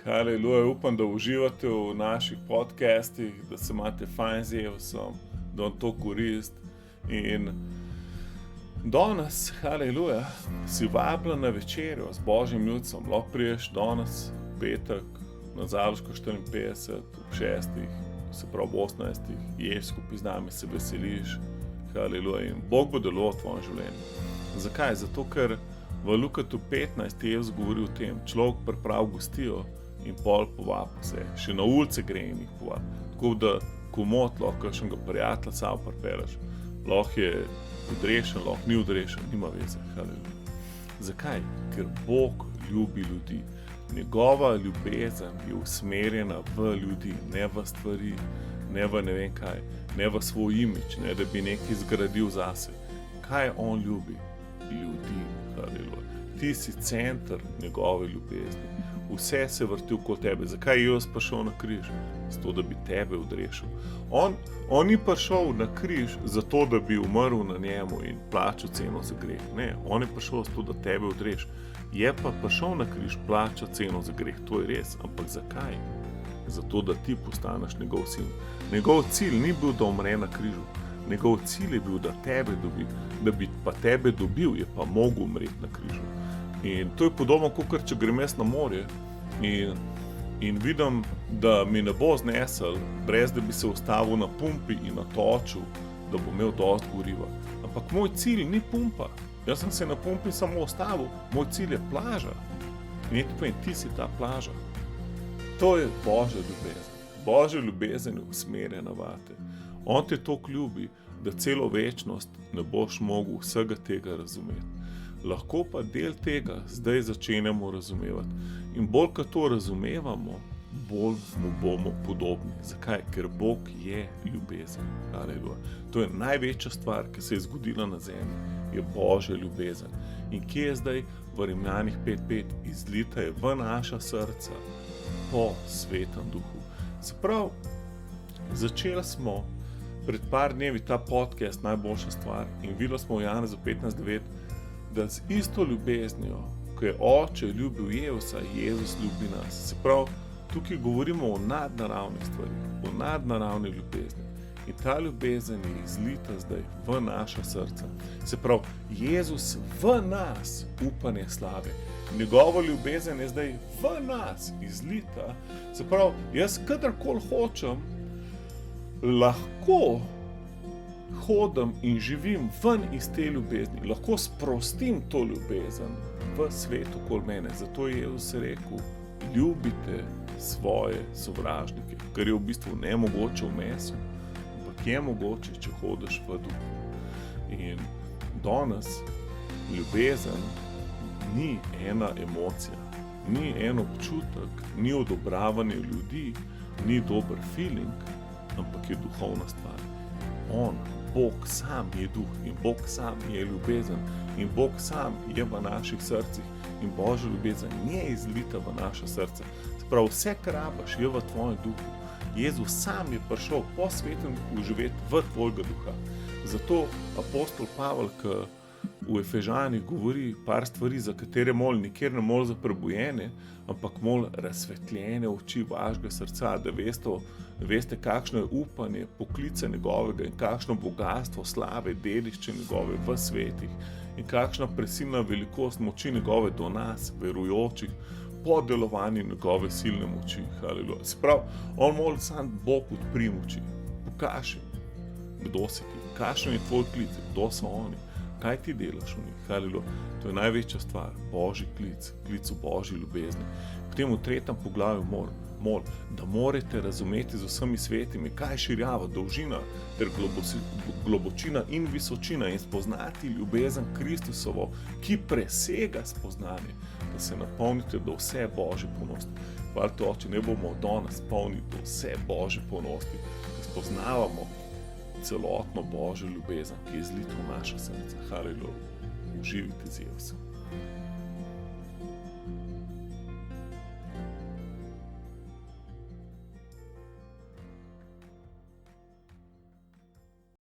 Haleluja, upam, da uživate v naših podcastih, da se imate fajn z Jezusom, da vam to korist. In danes, haleluja, si vabila na večerjo z Božjim ljudstvom. Lahko priješ danes, petek, na Zaloško 54, ob 6, se pravi 18, ješ skupaj z nami, se veseliš, haleluja, in Bog bo deloval v tvojem življenju. Zakaj? Zato, ker v Lukatu 15 Jezus govori o tem, človek pripravi gostijo in pol povabi vse. Še na ulice gre in jih povabi. Tako da komot lahko kakšnega prijatelja sam pripeleš. Lahko je odrešen, lahko ni odrešen, nima veze. Haleluja. Zakaj? Ker Bog ljubi ljudi. Njegova ljubezen je usmerjena v ljudi, ne v stvari, ne v ne vem kaj, ne v svoj imič, ne da bi nekaj zgradil zase. Kaj on ljubi? Ljudi. Haleluja. Ti si center njegove ljubezni. Vse se vrti okoli tebe. Zakaj je Jezus prišel na križ? Zato, da bi tebe odrešil. On ni prišel na križ zato, da bi umrl na njemu in plačal ceno za greh. Ne, on je prišel zato, da tebe odreši. Je pa prišel na križ plačati ceno za greh. To je res. Ampak zakaj? Zato, da ti postaneš njegov sin. Njegov cilj ni bil, da umre na križu. Njegov cilj je bil, da tebe dobi. Da bi pa tebe dobil, je pa mogel umreti na križu. In to je podobno, kot če grem jaz na morje in vidim, da mi ne bo znesel, brez da bi se ustavil na pumpi in natočil, da bo imel dosti goriva. Ampak moj cilj ni pumpa. Jaz sem se na pumpi samo ustavil, moj cilj je plaža. In ti si ta plaža. To je Božja ljubezen. Božja ljubezen je usmerjena vate. On te toliko ljubi, da celo večnost ne boš mogel vsega tega razumeti. Lahko pa del tega zdaj začenjamo razumevati. In bolj, ko to razumevamo, bolj mu bomo podobni. Zakaj? Ker Bog je ljubezen. Haleluja. To je največja stvar, ki se je zgodila na zemlji, je Božja ljubezen. In kje je zdaj? V Rimljanih 5:5 izlita je v naša srca po Svetem Duhu. Se pravi, začeli smo pred par dnevi ta podcast Najboljša stvar in videli smo v Janezu 15:9, da z isto ljubeznijo, ko je Oče ljubil Jezusa, Jezus ljubi nas. Se pravi, tukaj govorimo o nadnaravnih stvarih, o nadnaravni ljubezni. In ta ljubezen je izlita zdaj v naša srca. Se pravi, Jezus v nas upanje slave. Njegova ljubezen je zdaj v nas izlita. Se pravi, jaz kadarkoli hočem, lahko hodim in živim ven iz te ljubezni, lahko sprostim to ljubezen v svetu okoli mene. Zato je Jezus rekel, ljubite svoje sovražnike, kar je v bistvu nemogoče v mesu, ampak je mogoče, če hodiš v duhu. In danes ljubezen ni ena emocija, ni en občutek, ni odobravanje ljudi, ni dober feeling, ampak je duhovna stvar. Bog sam je duh in Bog sam je ljubezen in Bog sam je v naših srcih in Božja ljubezen je izlita v naša srca. Se pravi, vse, kar rabiš, je v tvojem duhu. Jezus sam je prišel po Svetem Duhu živeti v tvojega duha. Zato apostol Pavel, ki v Efežanih govori par stvari, za katere mol nikjer ne mol za prebujene, ampak mol razsvetljene oči vašega srca, da veste, kakšno je upanje poklica njegovega in kakšno bogatstvo slave dedišče njegove v svetih in kakšna presilna velikost moči njegove do nas, verujočih, po delovanju njegove silne moči. Haleluja. Se pravi, on moli sam Bog odpri oči. Pokaži, kdo si ti, kakšen je tvoj klic, kdo so oni. Kaj ti delaš v njih? Haleluja. To je največja stvar, Božji klic, klic v Božji ljubezni. Potem v 3. poglavju mol, da morate razumeti z vsemi svetimi, kaj je širjava, dolžina ter globočina in visočina in spoznati ljubezen Kristusovo, ki presega spoznanje, da se napolnite do vse Božje polnosti. Hvala te, Oče, ne bomo danes polni do vse Božje polnosti, da spoznavamo celotno Božjo ljubezen, ki je zlita v naša srca. Haleluja. Uživite z Jezusom.